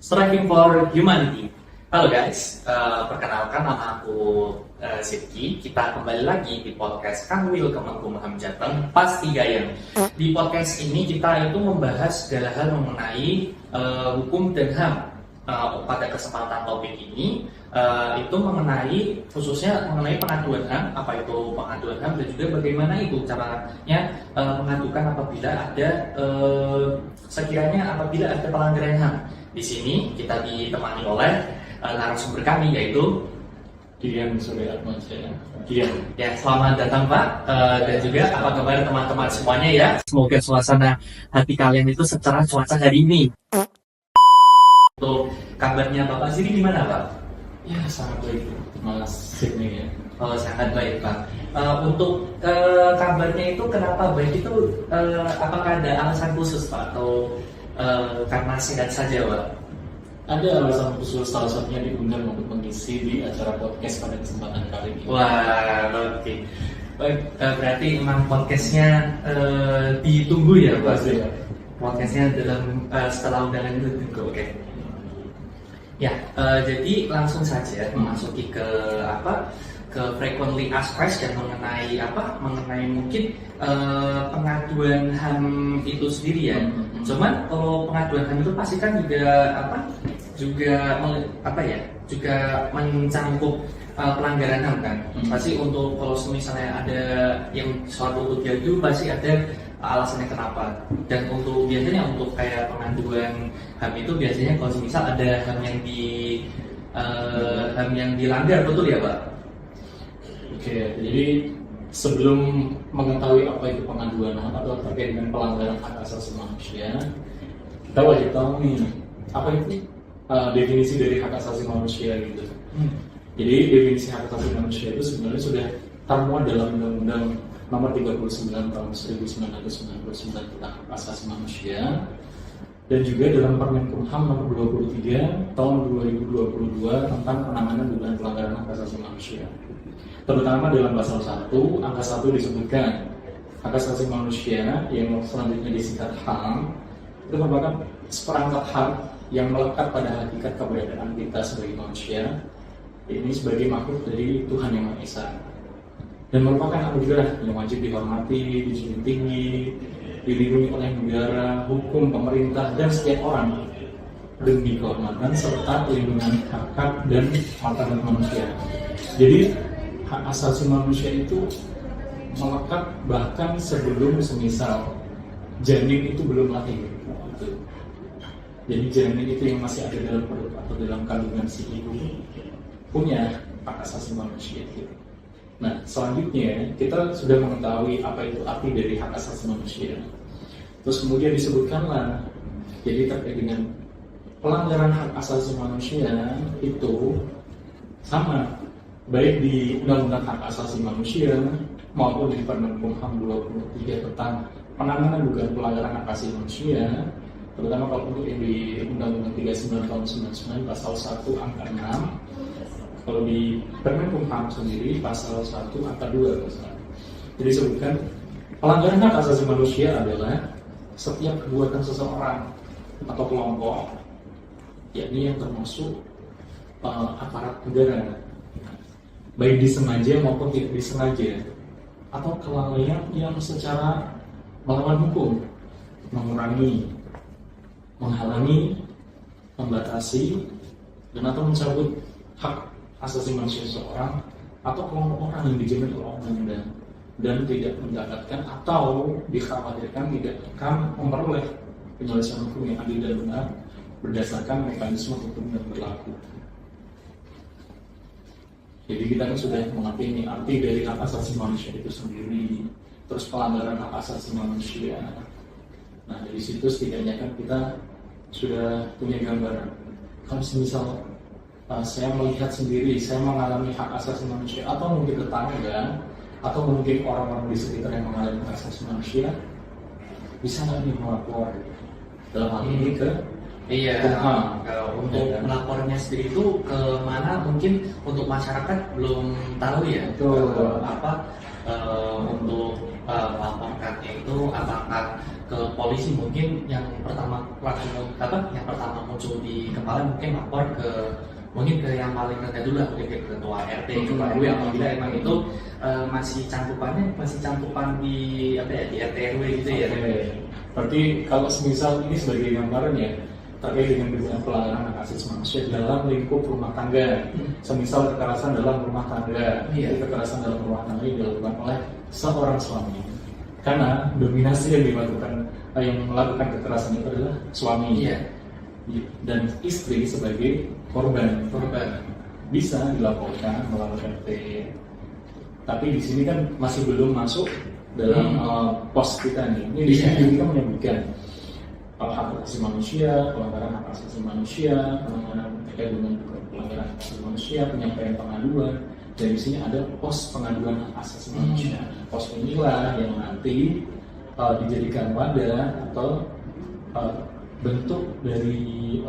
Striving for Humanity. Halo guys, perkenalkan nama aku Sidki. Kita kembali lagi di podcast Kanwil Kemenkumham Jateng pas 3 yang. Di podcast ini kita itu membahas segala hal mengenai hukum dan HAM. Pada kesempatan topik ini itu mengenai khususnya mengenai pengaduan HAM, apa itu pengaduan HAM dan juga bagaimana itu caranya mengadukan apabila ada sekiranya apabila ada pelanggaran HAM. Di sini kita ditemani oleh narasumber kami yaitu Dian Suryaatmaja. Dian. Ya, selamat datang Pak, dan juga apa kabar teman-teman semuanya ya. Semoga suasana hati kalian itu secerah cuaca hari ini. Untuk kabarnya Bapak sendiri gimana Pak? Ya sangat baik Mas Sidney ya. Oh, sangat baik Pak. Untuk kabarnya itu kenapa baik itu apakah ada alasan khusus Pak atau karena sehat saja Pak? Ada alasan khusus, salah satunya diundang untuk mengisi di acara podcast pada kesempatan kali ini. Wah, oke. Baik, berarti memang podcastnya ditunggu ya Pak? Ya. Podcastnya dalam setelah undangan itu ditunggu, oke. Ya, jadi langsung saja memasuki ke frequently asked question mengenai mengenai mungkin pengaduan HAM itu sendiri ya. Cuman kalau pengaduan HAM itu pasti kan juga mencangkup pelanggaran HAM kan. Pasti untuk kalau misalnya ada yang suatu untuk diadu pasti ada alasannya kenapa. Dan untuk biasanya untuk kayak pengaduan HAM itu biasanya kalau misal ada HAM yang dilanggar, betul ya Pak? Oke, jadi sebelum mengetahui apa itu pengaduan HAM atau terkait dengan pelanggaran hak asasi manusia, kita wajib tahu nih apa itu definisi dari hak asasi manusia gitu. Jadi definisi hak asasi manusia itu sebenarnya sudah termuat dalam Undang-Undang Nomor 39 Tahun 1999 tentang hak asasi manusia, dan juga dalam Permenkumham Nomor 23 Tahun 2022 tentang penanganan dugaan pelanggaran hak asasi manusia. Terutama dalam pasal 1, angka 1 disebutkan hak asasi manusia yang selanjutnya disingkat HAM itu merupakan seperangkat hak yang melekat pada hakikat keberadaan kita sebagai manusia, ini sebagai makhluk dari Tuhan Yang Maha Esa, dan merupakan anugerah yang wajib dihormati, dijunjung tinggi, dilindungi oleh negara, hukum, pemerintah, dan setiap orang demi kehormatan serta pelindungan hak dan martabat manusia. Jadi hak asasi manusia itu melekat bahkan sebelum semisal janin itu belum lahir. Jadi janin itu yang masih ada dalam perut atau dalam kandungan si ibu punya hak asasi manusia itu. Nah, selanjutnya kita sudah mengetahui apa itu arti dari hak asasi manusia. Terus kemudian disebutkanlah, jadi terkait dengan pelanggaran hak asasi manusia itu sama, baik di Undang-Undang Hak Asasi Manusia maupun di Permenkumham 23 tentang penanganan dugaan pelanggaran hak asasi manusia, terutama kalau untuk yang di Undang-Undang 39 tahun 99 pasal 1 angka 6. Kalau di Permenkumham sendiri pasal 1 angka 2 misalnya. Jadi disebutkan pelanggaran hak asasi manusia adalah setiap perbuatan seseorang atau kelompok, yakni yang termasuk aparat negara, baik disengaja maupun tidak disengaja, atau kelalaian yang secara melawan hukum, mengurangi, menghalangi, membatasi, dan atau mencabut hak asasi manusia seseorang atau kelompok orang yang dijamin oleh undang-undang dan tidak mendapatkan atau dikhawatirkan tidak akan memperoleh penyelesaian hukum yang adil dan benar berdasarkan mekanisme hukum yang berlaku. Jadi kita kan sudah mengerti ini arti dari hak asasi manusia itu sendiri, terus pelanggaran hak asasi manusia. Nah dari situ setidaknya kan kita sudah punya gambaran. Kalau semisal saya melihat sendiri, saya mengalami hak asasi manusia, atau mungkin tetangga, atau mungkin orang-orang di sekitar yang mengalami hak asasi manusia, bisa nggak nih melapor dalam hal ini ke untuk melapornya sendiri itu ke mana? Mungkin untuk masyarakat belum tahu ya. Untuk melaporkannya itu apakah ke polisi, mungkin yang pertama muncul di kepala mungkin lapor ke yang paling rendah dulu lah, mungkin ke ketua RT, ketua RW, apabila emang itu masih cantuman di di RT RW gitu ya. Berarti kalau semisal ini sebagai gambaran ya terkait dengan dugaan pelanggaran hak asasi manusia dalam lingkup rumah tangga, semisal kekerasan dalam rumah tangga, kekerasan dalam rumah tangga yang dilakukan oleh seorang suami, karena dominasi yang melakukan kekerasan itu adalah suami, dan istri sebagai korban bisa dilaporkan melalui RT. Tapi di sini kan masih belum masuk dalam pos kita nih. Ini di sini kita menyebutkan hak asasi manusia, pelanggaran hak asasi manusia, penanganan terkait dengan pelanggaran hak asasi manusia, penyampaian pengaduan. Dan di sini ada pos pengaduan hak asasi manusia. Pos inilah yang nanti dijadikan wadah atau bentuk dari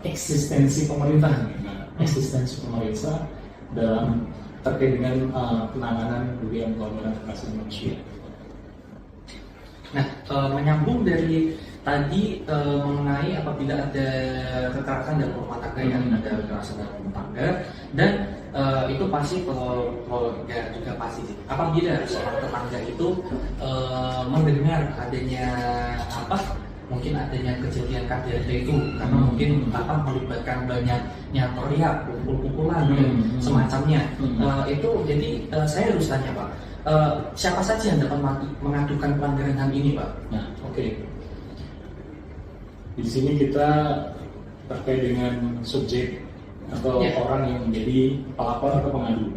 eksistensi pemerintah, eksistensi pemerintah dalam terkait dengan penanganan dugaan pelanggaran hak asasi manusia. Nah, menyambung dari tadi mengenai apabila ada kekerasan dalam rumah tangga, ada kekerasan dalam rumah tangga, dan itu pasti keluarga juga pasti. Apabila seorang tetangga itu mendengar adanya mungkin adanya kejadian KDRT itu, karena mungkin melibatkan banyaknya teriak, pukul-pukulan semacamnya, itu jadi saya harus tanya Pak, siapa saja yang dapat mengadukan pelanggaran HAM ini Pak? Nah, di sini kita terkait dengan subjek atau orang yang menjadi pelapor atau pengadu.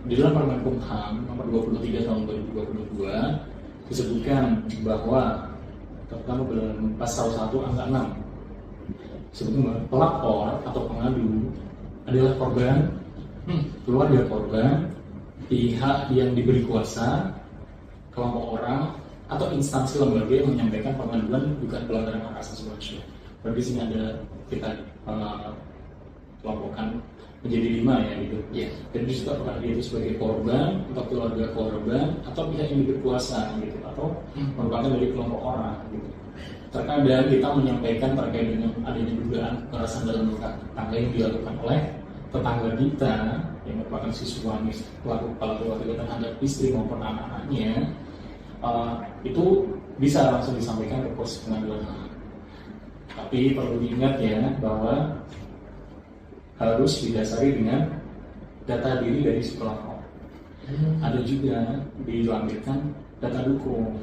Di dalam Permenkumham nomor 23 tahun 2022 disebutkan bahwa terutama dalam pasal 1 angka 6 sebetulnya pelapor atau pengadu adalah korban, keluarga korban, pihak yang diberi kuasa, kelompok orang, atau instansi lembaga yang menyampaikan pengaduan dugaan pelanggaran hak asasi manusia. Berarti sini ada kita kelompokkan menjadi 5 ya gitu. Jadi juga apakah dia itu sebagai korban atau keluarga korban atau pihak yang diberi kuasa gitu, atau merupakan dari kelompok orang gitu. Terkadang kita menyampaikan terkait dengan adanya dugaan kekerasan dalam rumah tangga yang dilakukan oleh tetangga kita yang merupakan si suami, pelaku kepala keluarga terhadap istri maupun anak-anaknya, itu bisa langsung disampaikan ke pos pengaduan HAM. Tapi perlu diingat ya bahwa harus didasari dengan data diri dari si pelapor. Ada juga dilampirkan data dukung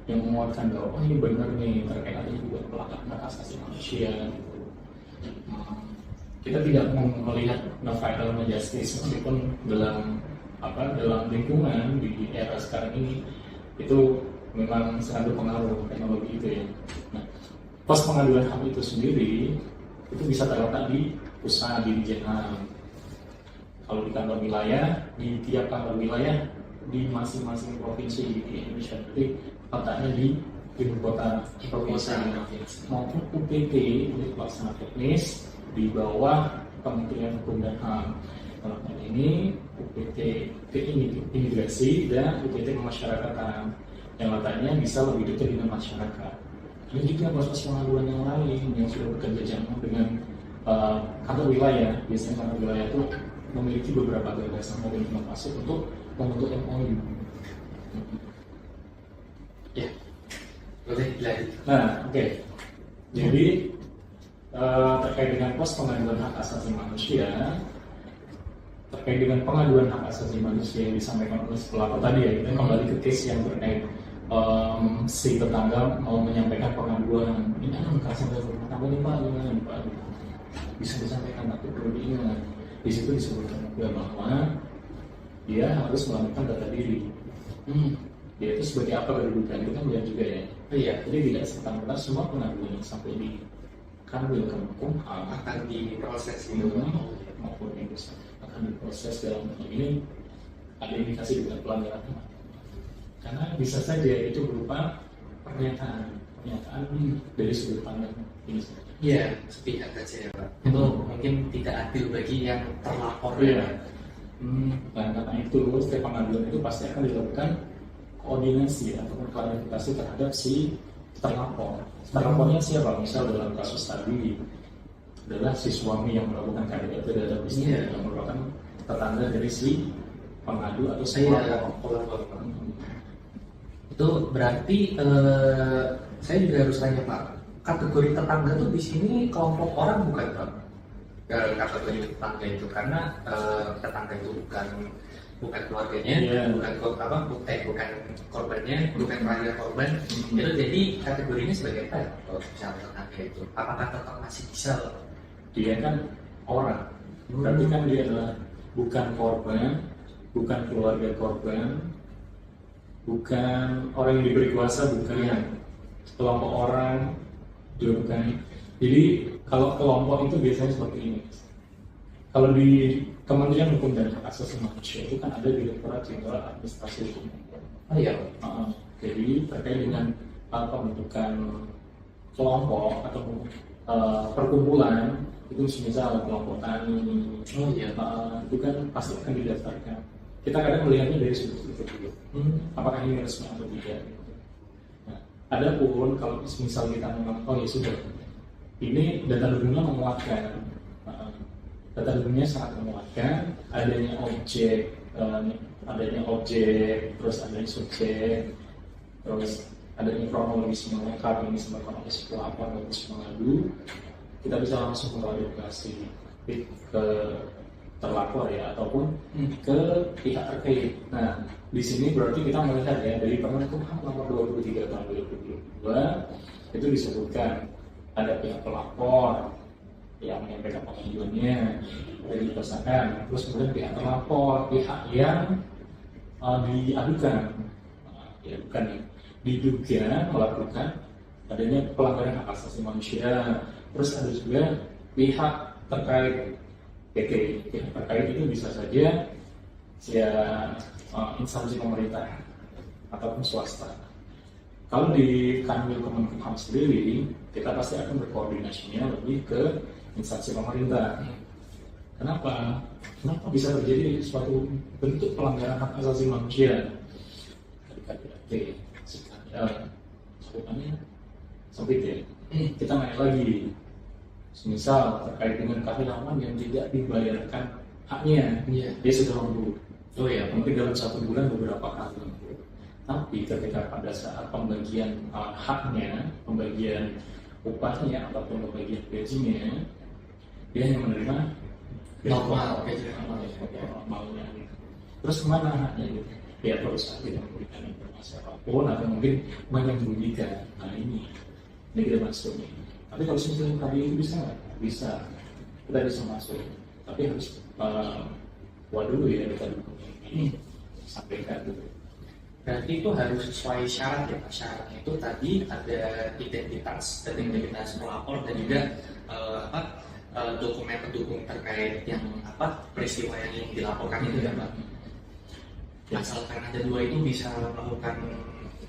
yang menguatkan bahwa ini benar nih terkait adanya juga pelanggaran hak asasi manusia. Kita tidak mau melihat no vital no justice, meskipun dalam lingkungan di era sekarang ini itu memang sangat berpengaruh teknologi itu ya. Nah, pos pengaduan HAM itu sendiri itu bisa terletak di pusat di Dirjen HAM. Kalau di kantor wilayah, di tiap kantor wilayah di masing-masing provinsi di Indonesia, berarti letaknya di ibu kota provinsi maupun UPT unit pelaksana teknis di bawah Kementerian Hukum dan HAM. Dalam hal ini UPT Imigrasi dan UPT Pemasyarakatan yang letaknya bisa lebih dekat dengan masyarakat. Dan juga proses pengaduan yang lain yang sudah bekerja sama dengan kantor wilayah. Biasanya kantor wilayah itu memiliki beberapa gagasan dan inovasi untuk membentuk MOU. Nah, jadi terkait dengan pos pengaduan hak asasi manusia, terkait dengan pengaduan hak asasi manusia yang disampaikan oleh pelapor tadi ya, kita kembali ke case yang terkait si tetangga mau menyampaikan pengaduan, ini ada kekerasan dalam rumah tangga nih Pak, gimana nih Pak? Bisa disampaikan, tapi perlu diingat di situ disebutkan juga bahwa dia harus melakukan data diri. Dia itu sebagai apa kedudukan itu kan lihat juga ya. Jadi tidak serta-merta semua pengaduan yang sampai di Kanwil Kemenkumham akan diproses maupun yang akan diproses dalam hal ini ada indikasi dengan pelanggaran HAM. Karena bisa saja itu berupa pernyataan dari sudut pandang ini saja. Iya, sepihak saja ya Pak. Itu mungkin tidak adil bagi yang terlapor ya. Dan karena itu setiap pengaduan itu pasti akan dilakukan koordinasi ataupun klarifikasi terhadap si terlapor. Terlapornya siapa? Misal dalam kasus tadi adalah si suami yang melakukan KDRT terhadap istri yang merupakan tetangga dari si pengadu atau si pelapor. Itu berarti saya juga harus tanya Pak, kategori tetangga tuh di sini kelompok orang bukan Pak? Kategori tetangga itu karena tetangga itu bukan keluarganya, bukan korbannya, bukan keluarga korban. Itu jadi kategorinya sebagai apa ya kalau misalnya tetangga itu? Apakah tetap masih bisa? Dia kan orang, berarti kan dia adalah bukan korban, bukan keluarga korban, bukan orang yang diberi kuasa, bukan kelompok orang juga bukan. Jadi kalau kelompok itu biasanya seperti ini. Kalau di Kementerian Hukum dan Hak Asasi Manusia itu kan ada Direktorat Jenderal Administrasi Hukum. Iya. Jadi terkait dengan pembentukan kelompok atau perkumpulan itu misal kelompok tani, itu kan pasti akan didaftarkan. Kita kadang melihatnya dari sudut itu dulu. Apakah ini resmi atau tidak? Nah, adapun kalau misal kita memang ya sudah, ini data dukungnya menguatkan, data dukungnya sangat menguatkan adanya objek, terus adanya subjek, terus adanya kronologis lengkap ini sebagai kronologis pelapor dan pengadu. Kita bisa langsung mengklarifikasi ke terlapor ya ataupun ke pihak terkait. Nah, di sini berarti kita melihat ya dari Permen-Kumham nomor 23 tahun 2022 itu disebutkan ada pihak pelapor yang menyampaikan pengaduannya dari tersangka, terus kemudian pihak terlapor, pihak yang diadukan, diduga melakukan adanya pelanggaran hak asasi manusia. Terus ada juga pihak terkait PT. Pihak terkait itu bisa saja ya instansi pemerintah ataupun swasta. Kalau di Kanwil Kemenkumham sendiri, kita pasti akan berkoordinasinya lebih ke instansi pemerintah. Kenapa bisa terjadi suatu bentuk pelanggaran hak asasi manusia? KDRT, sebutannya sempit ya. Kita naik lagi, misal terkait dengan karyawan yang tidak dibayarkan haknya, dia sudah lembur. Mungkin dalam 1 bulan beberapa kali. Tapi ketika pada saat pembagian haknya, pembagian upahnya ataupun pembagian gajinya, dia hanya menerima normalnya. Terus kemana haknya gitu? Ya perusahaan tidak memberikan informasi apapun atau mungkin menyembunyikan. Nah ini kita masuk nih. Tapi kalau misalnya tadi itu bisa nggak? Bisa, kita bisa masuk. Tapi harus buat dulu ya kita ini sampaikan dulu. Berarti itu harus sesuai syarat ya Pak. Syaratnya itu tadi ada identitas pelapor dan juga dokumen pendukung terkait yang peristiwa yang ingin dilaporkan itu ya Pak. Asalkan ada 2 itu bisa melakukan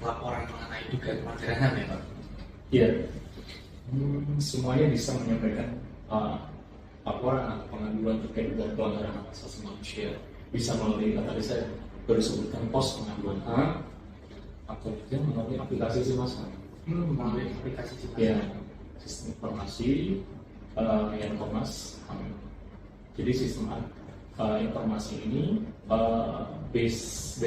laporan mengenai juga pelanggaran ya Pak. Iya. Semuanya bisa menyampaikan laporan atau pengaduan terkait dengan pelanggaran hak asasi manusia. Bisa melalui tadi saya baru sebutkan pos pengaduan hak atau juga melalui aplikasi Simasam. Melalui aplikasi Simasam. Ya, sistem informasi yang Komnas. Jadi sistem informasi ini base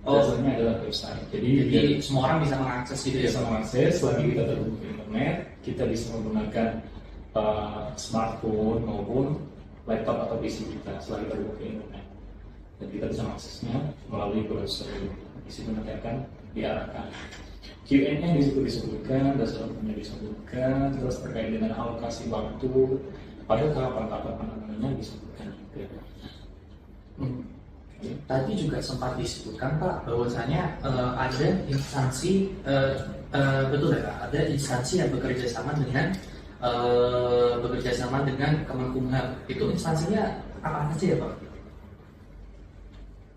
dasarnya adalah website. Jadi semua orang bisa mengakses gitu ya. Bisa mengakses selagi kita terhubung ke internet, kita bisa menggunakan smartphone maupun laptop atau PC kita selagi terhubung ke internet. Dan kita bisa mengaksesnya melalui browser. Di situ nanti akan diarahkan. Q&A di situ disebutkan, dasar hukumnya disebutkan, terus terkait dengan alokasi waktu pada tahapan-tahapan penanganannya disebutkan juga. Tadi juga sempat disebutkan Pak bahwasanya ada instansi betul ya Pak, ada instansi yang bekerja sama dengan Kemenkumham. Itu instansinya apa aja ya Pak?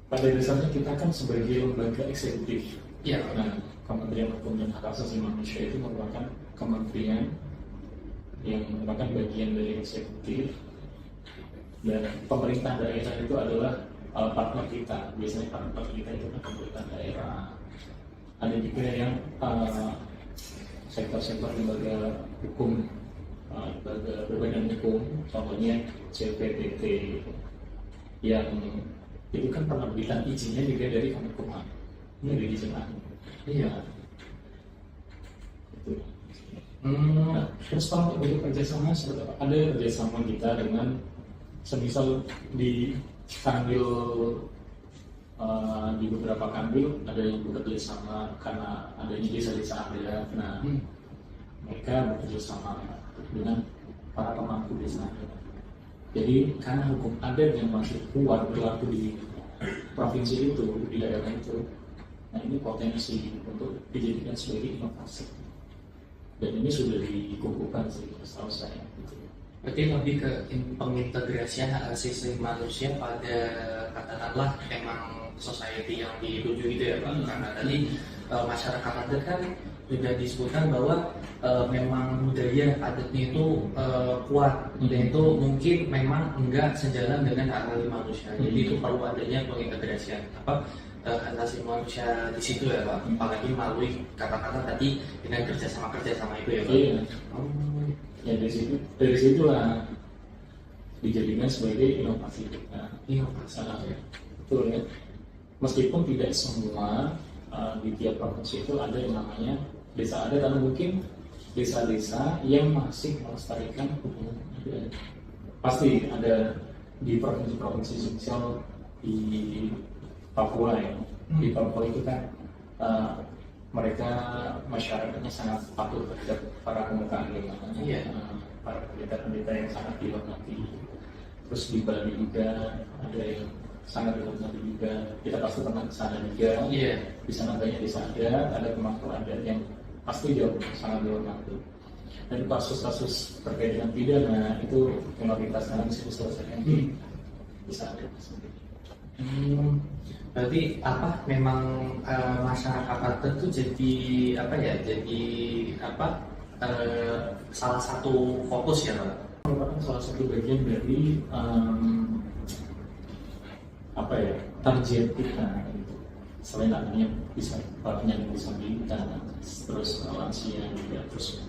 Pada dasarnya kita kan sebagai lembaga eksekutif. Iya. Nah, Kementerian Hukum dan Hak Asasi Manusia itu merupakan kementerian yang merupakan bagian dari eksekutif, dan pemerintah daerah itu adalah partner kita. Biasanya partner kita itu kan pemerintah daerah, ada juga yang sektor-sektor lembaga hukum, lembaga berbadan hukum, contohnya CPTT yang itu kan penerbitan izinnya juga dari Kemenkumham, dari izin ahli. Iya. Itu. Nah, terus kalau untuk kerjasama, ada kerjasama kita dengan semisal di kanwil, di beberapa kanwil ada yang bekerja sama karena adanya desa-desa ada. Nah, mereka bekerja sama dengan para pemangku desa. Jadi karena hukum adat yang masih kuat berlaku di provinsi itu, di daerah itu, nah ini potensi untuk dijadikan sebagai inovasi. Dan ini sudah dikukuhkan sih, setahu saya. Berarti lebih ke pengintegrasian hak asasi manusia pada katakanlah emang society yang dituju gitu ya Pak. Karena tadi masyarakat adat kan juga disebutkan bahwa memang budaya adatnya itu kuat dan itu mungkin memang enggak sejalan dengan hak asasi manusia. Jadi itu perlu adanya pengintegrasian hak asasi manusia di situ ya Pak. Apalagi melalui kata-kata tadi dengan kerjasama itu ya Pak. Iya. Ya dari situlah dijadikan sebagai inovasi kita. Inovasi. Betul ya. Meskipun tidak semua di tiap provinsi itu ada yang namanya desa adat, atau mungkin desa-desa yang masih melestarikan hubungan adat. Pasti ada di provinsi-provinsi, misal di Papua ya. Di Papua itu kan mereka masyarakatnya sangat patuh terhadap para pemuka agama, para pendeta-pendeta yang sangat dihormati. Terus di Bali juga ada yang sangat dihormati juga. Kita pasti pernah ke sana juga. Di sana banyak desa adat, ada pemangku adat yang pasti jauh sangat dihormati. Dan kasus-kasus terkait dengan pidana itu minoritas dalam selesaikan di sana. Berarti apa memang masyarakat adat itu jadi apa ya? Jadi apa? Salah satu fokus ya Pak? Merupakan salah satu bagian dari apa ya, target kita. Selain adanya bisa penyandang disabilitas, terus lansia juga, terus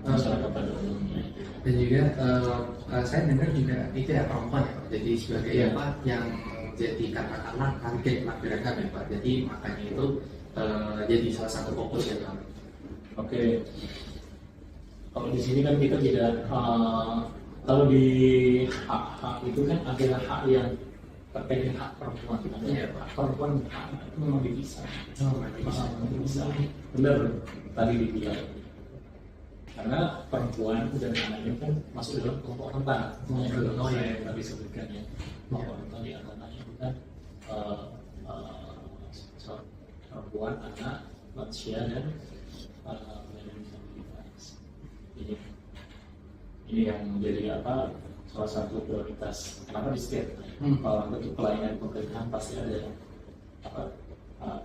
masyarakat pada umumnya. Dan juga saya dengar juga itu ya perempuan ya Pak. Jadi sebagai apa yang jadi katakanlah target masyarakat ya Pak. Jadi makanya itu jadi salah satu fokus ya Pak. Oke. Kalau di sini kan kita tidak kalau di hak itu kan ada hak yang terkait dengan hak perempuan. Hak perempuan itu memang dipisah. Dipisah. Benar tadi dibilang. Karena perempuan dan anaknya kan masuk dalam kelompok rentan. Yang tadi sebutkan ya. Kelompok rentan di antaranya kan perempuan, anak, lansia dan penyandang disabilitas. Ini yang menjadi apa, salah satu prioritas. Kenapa di setiap bentuk pelayanan pemerintahan pasti ada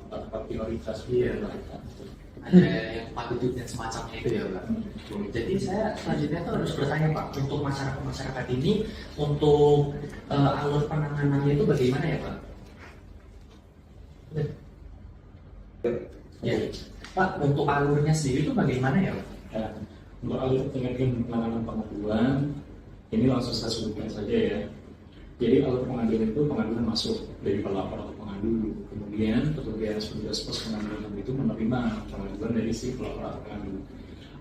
tempat prioritas. Ada yang tempat duduk dan semacamnya itu ya Pak. Jadi saya selanjutnya tuh harus bertanya Pak, untuk masyarakat ini untuk alur penanganannya itu bagaimana ya Pak? Ya Pak, untuk alurnya sendiri itu bagaimana ya Pak? Ya, untuk alur penanganan pengaduan ini langsung saya sebutkan saja ya. Jadi alur pengaduan itu pengaduan masuk dari pelapor atau pengadu, kemudian petugas pos pengaduan itu menerima pengaduan dari si pelapor atau pengadu.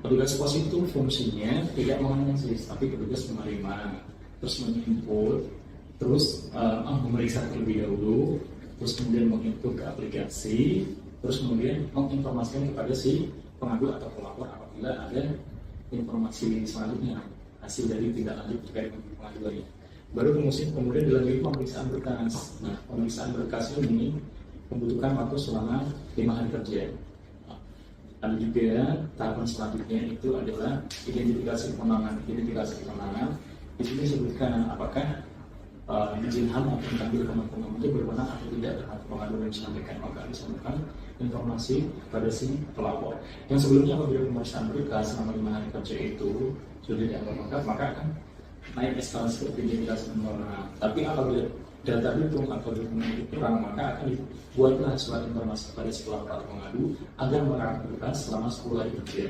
Petugas pos itu fungsinya tidak menganalisis, tapi petugas menerima, terus menginput, terus memeriksa terlebih dahulu, terus kemudian menginput ke aplikasi, terus kemudian menginformasikan kepada si pengadu atau pelapor apabila ada informasi selanjutnya hasil dari tindak lanjut terkait dengan pengaduannya. Baru kemudian dilanjutkan pemeriksaan berkas. Nah, pemeriksaan berkas ini membutuhkan waktu selama 5 hari kerja. Ada juga tahapan selanjutnya itu adalah identifikasi kewenangan. Di sini disebutkan apakah izin HAM atau mengambil Kemenkumham itu berwenang atau tidak terhadap pengaduan yang disampaikan, maka disampaikan informasi pada si pelapor. Yang sebelumnya apabila pemeriksaan berkas selama 5 hari kerja itu sudah dianggap lengkap, maka akan naik eskalasi ke identifikasi kewenangan. Tapi apabila data itu atau dokumen itu kurang, maka akan dibuatlah surat informasi kepada si pelapor pengadu agar merampungkan selama 10 hari kerja.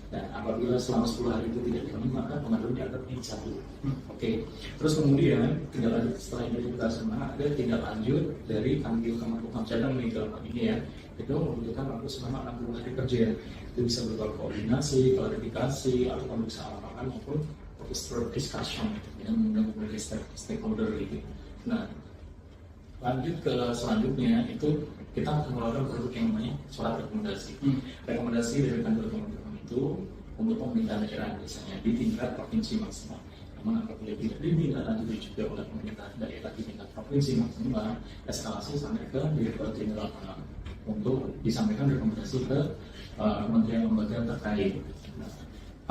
Dan apabila selama 10 hari itu tidak dipenuhi, maka pengaduan dianggap dicabut. Oke. Terus kemudian tindak lanjut setelah identifikasi ada tindak lanjut dari Kanwil Kemenkumham Jateng nih dalam hal ini ya, itu membutuhkan waktu selama 60 hari kerja. Itu bisa berupa koordinasi, klarifikasi, atau pemeriksaan lapangan maupun discussion yang menggunakan stakeholder gitu. Nah, lanjut ke selanjutnya itu kita akan mengeluarkan produk yang namanya surat rekomendasi. Rekomendasi dari kantor kemenkumham itu untuk pemerintah daerah misalnya di tingkat provinsi maksimal. Namun apabila tidak ditindaklanjuti juga oleh pemerintah daerah di tingkat provinsi maksimal, eskalasi sampai ke Direktorat Jenderal untuk disampaikan rekomendasi ke kementerian lembaga terkait. Nah,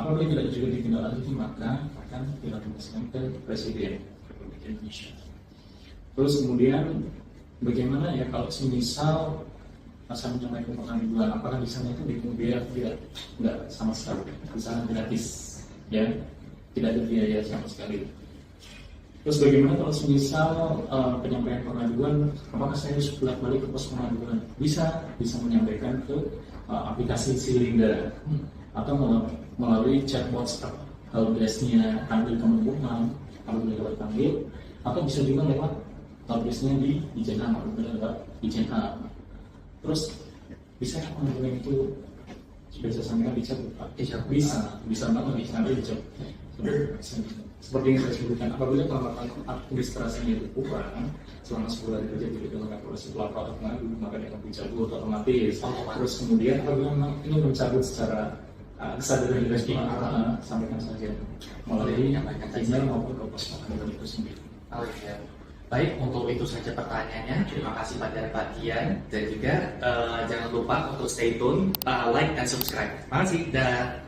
apabila tidak juga ditindaklanjuti maka akan direkomendasikan ke Presiden Republik Indonesia. Terus kemudian bagaimana ya kalau semisal masa menyampaikan pengaduan, apakah di sana itu dipungut biaya tidak? Enggak sama sekali. Di sana gratis, ya, tidak ada biaya sama sekali. Terus bagaimana kalau semisal penyampaian pengaduan, apakah saya harus bolak-balik ke pos pengaduan? Bisa menyampaikan ke aplikasi Silinda atau melalui chatbot helpdesk-nya Kanwil Kemenkumham, apabila lewat Kanwil, atau bisa juga lewat helpdesk-nya di Ijen-Ham, apabila lewat Ijen-Ham. Terus bisa pengaduan itu sudah saya sampaikan dicabut, Pak? Bisa banget dicabut. Seperti yang saya sebutkan, apabila kelemahan administrasinya itu kurang selama 10 hari kerja tidak dilakukan oleh si pelapor atau pengadu, maka dia akan dicabut otomatis. Terus kemudian apabila memang ini mencabut secara kesadaran dari sampaikan saja melalui email maupun ke pos pengaduan itu sendiri. Oke. Baik, untuk itu saja pertanyaannya. Terima kasih pada Pak-Dian, dan juga jangan lupa untuk stay tune, like dan subscribe. Terima kasih. Dah.